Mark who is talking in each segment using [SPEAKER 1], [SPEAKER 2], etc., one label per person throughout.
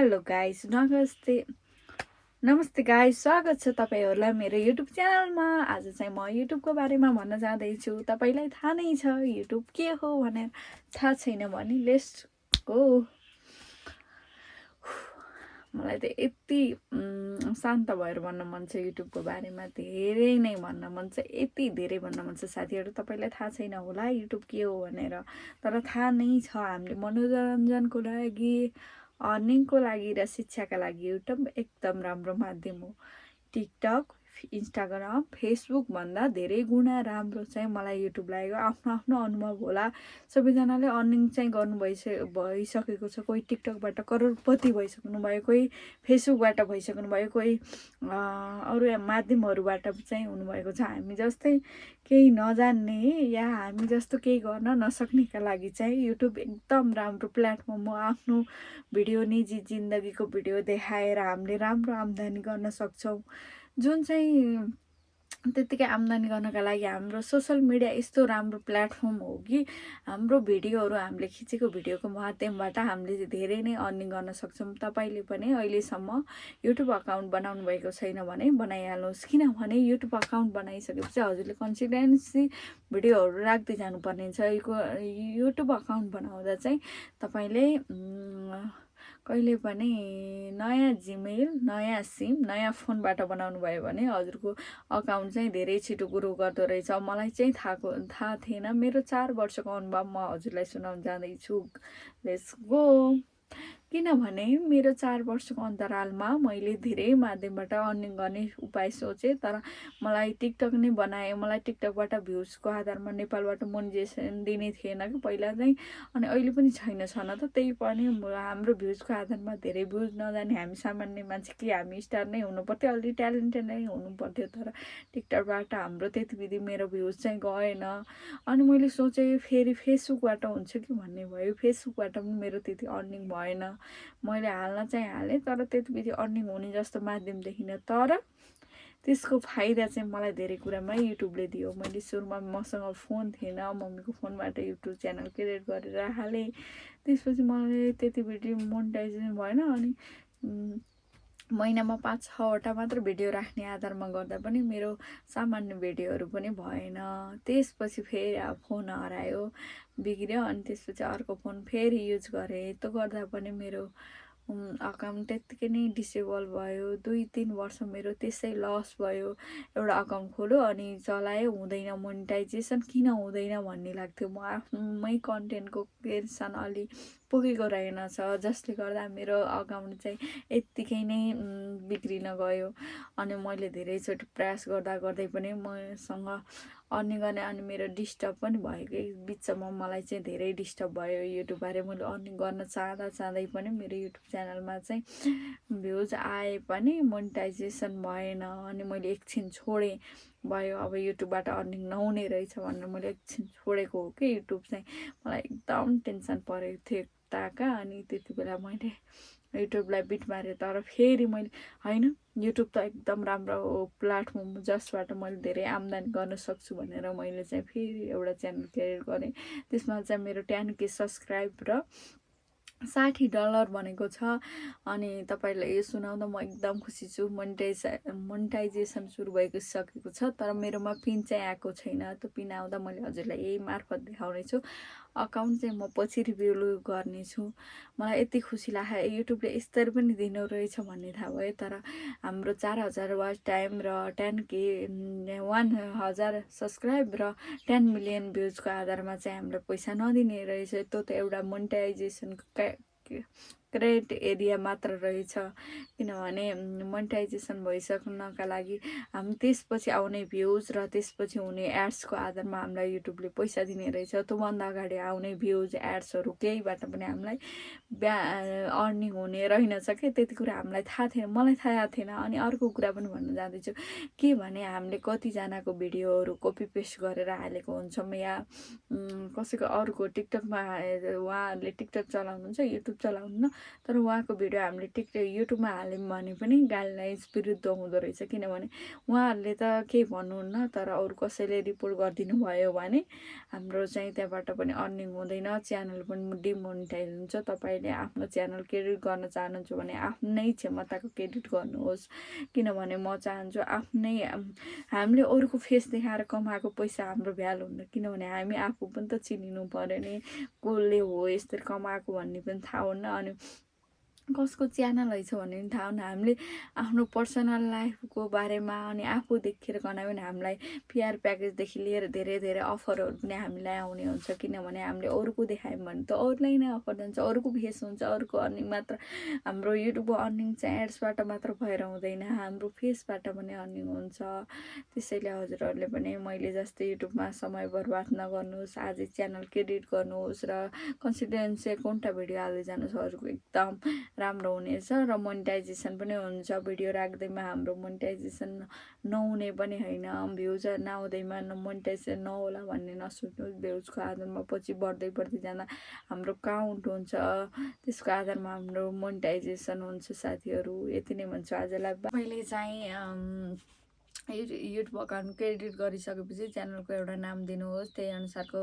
[SPEAKER 1] Hello guys, नमस्ते guys, स्वागत छ तपाईहरुलाई मेरो युट्युब च्यानलमा। आज चाहिँ म युट्युबको बारेमा भन्न जाँदैछु। तपाईलाई थाहा नै छ युट्युब के हो भनेर। थाहा छैन भने लेट्स गो। मलाई त यति शान्त भएर भन्न मन छ युट्युबको बारेमा, धेरै नै भन्न मन छ, यति धेरै भन्न मन छ साथीहरु। तपाईलाई थाहा छैन होला युट्युब के हो भनेर, तर थाहा नै छ। हामीले मनोरञ्जनको लागि, अर्निङको लागि र शिक्षाका लागि युट्युब एकदम राम्रो माध्यम हो। टिकटक, इन्स्टाग्राम, फेसबुक भन्दा धेरै गुणा राम्रो चाहिँ मलाई युट्युब लागेको। आफ्नो आफ्नो अनुभव होला। सबैजनाले अर्निङ चाहिँ गर्नु भइसकेको छ। कोही टिकटकबाट करोडपति भइसक्नु भयो, कोही फेसबुकबाट भइसक्नु भयो, कोही अरू माध्यमहरूबाट चाहिँ हुनुभएको छ। हामी जस्तै केही नजान्ने या हामी जस्तो केही गर्न नसक्नेका लागि चाहिँ युट्युब एकदम राम्रो प्लेटफर्म हो। आफ्नो भिडियो, निजी जिन्दगीको भिडियो देखाएर हामीले राम्रो आम्दानी गर्न सक्छौँ। जुन चाहिँ त्यतिकै आम्दानी गर्नका लागि हाम्रो सोसल मिडिया यस्तो राम्रो प्लेटफर्म हो कि हाम्रो भिडियोहरू, हामीले खिचेको भिडियोको माध्यमबाट हामीले धेरै नै अर्निङ गर्न सक्छौँ। तपाईले पनि अहिलेसम्म युट्युब अकाउन्ट बनाउनु भएको छैन भने बनाइहाल्नुहोस्। किनभने युट्युब अकाउन्ट बनाइसकेपछि हजुरले कन्सिस्टेन्सी भिडियोहरू राख्दै जानुपर्ने छ। युट्युब अकाउन्ट बनाउँदा चाहिँ तपाईले कहिले पनि नयाँ जिमेल, नयाँ सिम, नयाँ फोनबाट बनाउनु भयो भने हजुरको अकाउन्ट चाहिँ धेरै छिटो ग्रो गर्दो रहेछ। मलाई चाहिँ थाहा थिएन। मेरो 4 वर्षको अनुभव म हजुरलाई सुनाउन जाँदैछु। Let's go. किनभने मेरो 4 वर्षको अन्तरालमा मैले धेरै माध्यमबाट अर्निङ गर्ने उपाय सोचेँ, तर मलाई टिकटक नै बनाएँ। मलाई टिकटकबाट भ्युजको आधारमा नेपालबाट मोनेटाइजेसन दिने थिएन कि पहिला चाहिँ, अनि अहिले पनि छैन छन त। त्यही पनि हाम्रो भ्युजको आधारमा धेरै भ्युज नजाने हामी सामान्य मान्छे कि हामी स्टार नै हुनु पर्थ्यो, अलि ट्यालेन्टेड नै हुनु पर्थ्यो। तर टिकटकबाट हाम्रो त्यति विधि मेरो भ्युज चाहिँ गएन। अनि मैले सोचेँ फेरि फेसबुकबाट हुन्छ कि भन्ने भयो। फेसबुकबाट पनि मेरो त्यति अर्निङ भएन। मैले हाल्न चाहिँ हालेँ, तर त्यति विधि अर्निङ हुने जस्तो माध्यम देखिनँ। तर त्यसको फाइदा चाहिँ मलाई धेरै कुरामा युट्युबले दियो। मैले सुरुमा मसँग फोन थिएन, मम्मीको फोनबाट युट्युब च्यानल क्रिएट गरेर हालेँ। त्यसपछि मलाई त्यति विधि मोनेटाइजेसन भएन। अनि महिनामा 5-6 वटा मात्र भिडियो राख्ने आधारमा गर्दा पनि मेरो सामान्य भिडियोहरू पनि भएन। त्यसपछि फेरि फोन हरायो, बिग्रियो। अनि त्यसपछि अर्को फोन फेरि युज गरेँ। त्यो गर्दा पनि मेरो अकाउन्ट त्यत्तिकै नै डिसेबल भयो। 2-3 वर्ष मेरो त्यसै लस भयो। एउटा अकाउन्ट खोल्यो अनि चलायो, हुँदैन मोनेटाइजेसन। किन हुँदैन भन्ने लाग्थ्यो। म आफ्नै कन्टेन्टको क्रिएसन अलि पुगेको रहेनछ, जसले गर्दा मेरो अकाउन्ट चाहिँ यत्तिकै नै बिग्रिन गयो। अनि मैले धेरैचोटि प्रयास गर्दै पनि मसँग अर्निङ गर्ने, अनि मेरो डिस्टर्ब पनि भएकै बिचमा मलाई चाहिँ धेरै डिस्टर्ब भयो युट्युबबारे। मैले अर्निङ गर्न चाहँदै पनि मेरो युट्युब च्यानलमा चाहिँ भ्युज आए पनि मोनेटाइजेसन भएन। अनि मैले एकछिन छोडेँ, भयो अब युट्युबबाट अर्निङ नहुने रहेछ भनेर मैले एकछिन छोडेको हो कि युट्युब चाहिँ। मलाई एकदम टेन्सन परेको थियो ताका। अनि त्यति बेला मैले युट्युबलाई बिट मारेँ। तर फेरि मैले होइन, युट्युब त एकदम राम्रो प्लेटफर्म जसबाट मैले धेरै आम्दानी गर्न सक्छु भनेर मैले चाहिँ फेरि एउटा च्यानल क्रिएट गरेँ। त्यसमा चाहिँ मेरो 10K सब्सक्राइब र $60 भनेको छ। अनि तपाईलाई यो सुनाउँदा म एकदम खुसी छु। मोनेटाइजेसन सुरु भइसकेको छ, तर मेरोमा पिन चाहिँ आएको छैन। त्यो पिन आउँदा मैले हजुरलाई यही मार्फत देखाउने छु। अकाउन्ट चाहिँ म पछि रिभ्यू गर्नेछु। मलाई यति खुसी लाग्यो युट्युबले यस्तरी पनि दिनु रहेछ भन्ने थाहा भयो। तर हाम्रो 4000 वाच टाइम र 10K 1000 सब्सक्राइब र 10 मिलियन भ्युजको आधारमा चाहिँ हामीलाई पैसा नदिने रहेछ। त्यो त एउटा मोनेटाइजेसनको क्रेड एरिया मात्र रहेछ। किनभने मोनेटाइजेसन भइसक्नका लागि हामी त्यसपछि आउने भ्युज र त्यसपछि हुने एड्सको आधारमा हामीलाई युट्युबले पैसा दिने रहेछ। त्योभन्दा अगाडि आउने भ्युज, एड्सहरू केहीबाट पनि हामीलाई अर्निङ हुने रहेनछ कि। त्यति कुरा हामीलाई थाहा थिएन, मलाई थाहा थिएन। अनि अर्को कुरा पनि भन्न जाँदैछु के भने हामीले कतिजनाको भिडियोहरू कपी पेस्ट गरेर हालेको हुन्छौँ, या कसैको अरूको टिकटकमा उहाँहरूले टिकटक चलाउनुहुन्छ, युट्युब चलाउनु तर उहाँको भिडियो हामीले युट्युबमा हाल्यौँ भने पनि गाइडलाइन्स विरुद्ध हुँदो रहेछ। किनभने उहाँहरूले त केही भन्नुहुन्न, तर अरू कसैले रिपोर्ट गरिदिनु भयो भने हाम्रो चाहिँ त्यहाँबाट पनि अर्निङ हुँदैन, च्यानल पनि डिमोनिटाइज हुन्छ। तपाईँले आफ्नो च्यानल क्रेडिट गर्न चाहनुहुन्छ भने आफ्नै क्षमताको क्रेडिट गर्नुहोस्। किनभने म चाहन्छु हामीले अरूको फेस देखाएर कमाएको पैसा हाम्रो भ्यालु हुँदैन। किनभने हामी आफू पनि त चिनिनु पऱ्यो नि, कसले हो यसरी कमाएको भन्ने पनि थाहा हुन्न, अनि कसको च्यानल रहेछ भन्ने पनि थाहा हुन्न। हामीले आफ्नो पर्सनल लाइफको बारेमा अनि आफू देखेर गनायो भने हामीलाई पिआर प्याकेजदेखि लिएर धेरै धेरै अफरहरू पनि हामीलाई आउने हुन्छ। किनभने हामीले अरूको देखायौँ भने त अरूलाई नै अफर जान्छ, अरूको फेस हुन्छ, अरूको अर्निङ मात्र। हाम्रो युट्युबको अर्निङ चाहिँ एड्सबाट मात्र भएर हुँदैन, हाम्रो फेसबाट पनि अर्निङ हुन्छ। त्यसैले हजुरहरूले पनि मैले जस्तै युट्युबमा समय बर्बाद नगर्नुहोस्, आजै च्यानल क्रेडिट गर्नुहोस् र कन्सिस्टेन्सी एकाउन्टमा भिडियो हाल्दै जानुहोस्। हजुरको एकदम राम्रो हुनेछ र मोनिटाइजेसन पनि हुन्छ। भिडियो राख्दैमा हाम्रो मोनिटाइजेसन नहुने पनि होइन, भ्युज नआउँदैमा मोनिटाइजेसन नहोला भन्ने नसोच्नुहोस्। भ्युजको आधारमा पछि बढ्दै बढ्दै जाँदा हाम्रो काउन्ट हुन्छ, त्यसको आधारमा हाम्रो मोनिटाइजेसन हुन्छ। साथीहरू यति नै भन्छु आजलाई। मैले चाहिँ युट्युब अकाउन्ट क्रेडिट गरिसकेपछि च्यानलको एउटा नाम दिनुहोस्, त्यही अनुसारको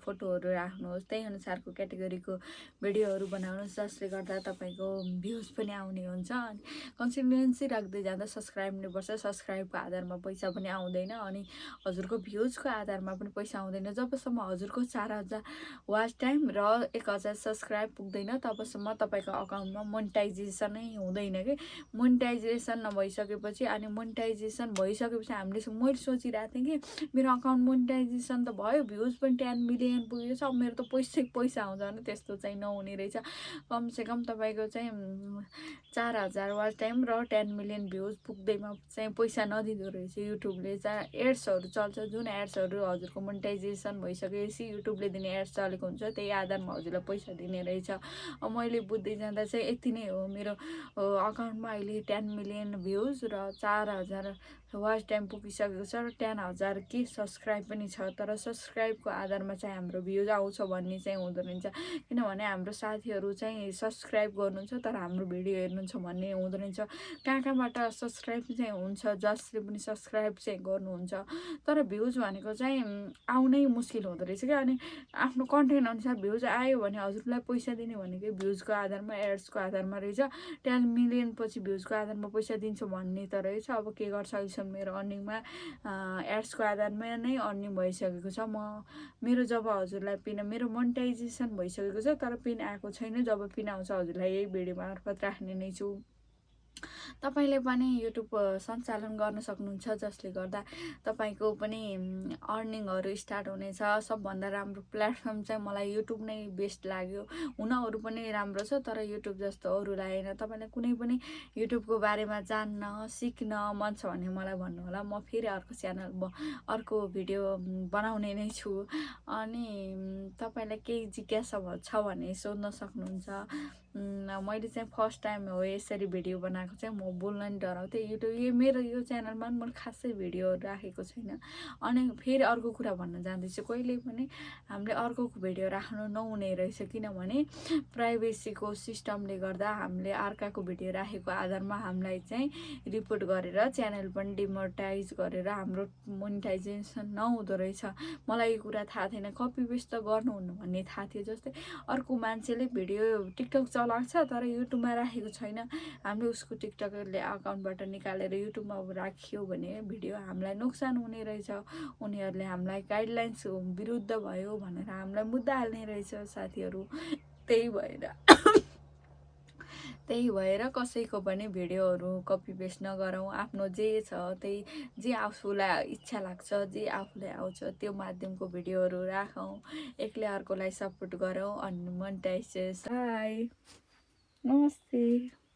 [SPEAKER 1] फोटोहरू राख्नुहोस्, त्यही अनुसारको क्याटेगोरीको भिडियोहरू बनाउनुहोस्, जसले गर्दा तपाईँको भ्युज पनि आउने हुन्छ। अनि कन्सिस्टेन्सी राख्दै जाँदा सब्सक्राइब हुनुपर्छ, सब्सक्राइबको आधारमा पैसा पनि आउँदैन, अनि हजुरको भ्युजको आधारमा पनि पैसा आउँदैन। जबसम्म हजुरको 4000 वाच टाइम र 1000 सब्सक्राइब पुग्दैन तबसम्म तपाईँको अकाउन्टमा मोनिटाइजेसनै हुँदैन कि। मोनिटाइजेसन नभइसकेपछि, अनि मोनिटाइजेसन भइसकेपछि मैले सोचिरहेको थिएँ कि मेरो अकाउन्ट मोनिटाइजेसन त भयो, भ्युज पनि 10 मिलियन पुगेको छ, मेरो त पैसा आउँछ भने त्यस्तो चाहिँ नहुने रहेछ। कमसेकम तपाईँको चाहिँ 4000 वाच टाइम र 10 मिलियन भ्युज पुग्दैमा चाहिँ पैसा नदिँदो रहेछ युट्युबले। एड्सहरू चल्छ, जुन एड्सहरू हजुरको मोनिटाइजेसन भइसकेपछि युट्युबले दिने एड्स चलेको हुन्छ, त्यही आधारमा हजुरलाई पैसा दिने रहेछ। मैले बुझ्दै जाँदा चाहिँ यति नै हो। मेरो अकाउन्टमा अहिले 10 मिलियन भ्युज र 4000 वाच टाइम पुगिसकेको छ र 10,000 के सब्सक्राइब पनि छ। तर सब्सक्राइबको आधारमा चाहिँ हाम्रो भ्युज आउँछ भन्ने चाहिँ हुँदो रहेछ। किनभने हाम्रो साथीहरू चाहिँ सब्सक्राइब गर्नुहुन्छ तर हाम्रो भिडियो हेर्नुहुन्छ भन्ने हुँदो रहेछ। कहाँबाट सब्सक्राइब चाहिँ हुन्छ, जसले पनि सब्सक्राइब चाहिँ गर्नुहुन्छ, तर भ्युज भनेको चाहिँ आउनै मुस्किल हुँदो रहेछ क्या। अनि आफ्नो कन्टेन्ट अनुसार भ्युज आयो भने हजुरलाई पैसा दिने भनेको भ्युजको आधारमा, एड्सको आधारमा रहेछ। 10 मिलियन पछि भ्युजको आधारमा पैसा दिन्छ भन्ने त रहेछ। अब के गर्छ, अहिलेसम्म मेरो अर्निङमा एड्सको आधारमा नै अर्निङ भइसकेको छ। मेरो जब हजुरलाई मेरो मोनिटाइजेसन भइसकेको छ तर पिन आएको छैन। जब पिन आउँछ हजुरलाई यही भिडियो मार्फत राख्ने नै छु। तपाईँले पनि युट्युब सञ्चालन गर्न सक्नुहुन्छ, जसले गर्दा तपाईँको पनि अर्निङहरू स्टार्ट हुनेछ। सबभन्दा राम्रो प्लेटफर्म चाहिँ मलाई युट्युब नै बेस्ट लाग्यो। हुन अरू पनि राम्रो छ, तर युट्युब जस्तो अरू लागेन। तपाईँलाई कुनै पनि युट्युबको बारेमा जान्न सिक्न मन छ भने मलाई भन्नुहोला, म फेरि अर्को च्यानल अर्को भिडियो बनाउने नै छु। अनि तपाईँलाई केही जिज्ञासा छ भने सोध्न सक्नुहुन्छ। मैले चाहिँ फर्स्ट टाइम हो यसरी भिडियो बनाएको चाहिँ, म बोल्न नि डराउँथेँ। मेरो यो च्यानलमा पनि मैले खासै भिडियोहरू राखेको छैन। अनि फेरि अर्को कुरा भन्न जाँदैछु, कहिले पनि हामीले अर्कोको भिडियो राख्नु नहुने रहेछ। किनभने प्राइभेसीको सिस्टमले गर्दा हामीले अर्काको भिडियो राखेको आधारमा हामीलाई चाहिँ रिपोर्ट गरेर च्यानल पनि डिमोनिटाइज गरेर हाम्रो मोनिटाइजेसन नहुँदो रहेछ। मलाई यो कुरा थाहा थिएन, कपी पेस्ट त गर्नुहुन्न भन्ने थाहा थियो। जस्तै अर्को मान्छेले भिडियो टिकटक चलाएको छ तर युट्युबमा राखेको छैन, हामीले उसको टिकटकले अकाउन्टबाट निकालेर युट्युबमा राखियो भने भिडियो हामीलाई नोक्सान हुने रहेछ। उनीहरूले हामीलाई गाइडलाइन्स विरुद्ध भयो भनेर हामीलाई मुद्दा हाल्ने रहेछ साथीहरू। त्यही भएर कसैको पनि भिडियोहरू कपी पेस्ट नगरौँ। आफ्नो जे छ त्यही, जे आफूलाई इच्छा लाग्छ, जे आफूलाई आउँछ त्यो माध्यमको भिडियोहरू राखौँ, एकले अर्कोलाई सपोर्ट गरौँ। अनि मोनिटाइजेसन। हाई, नमस्ते।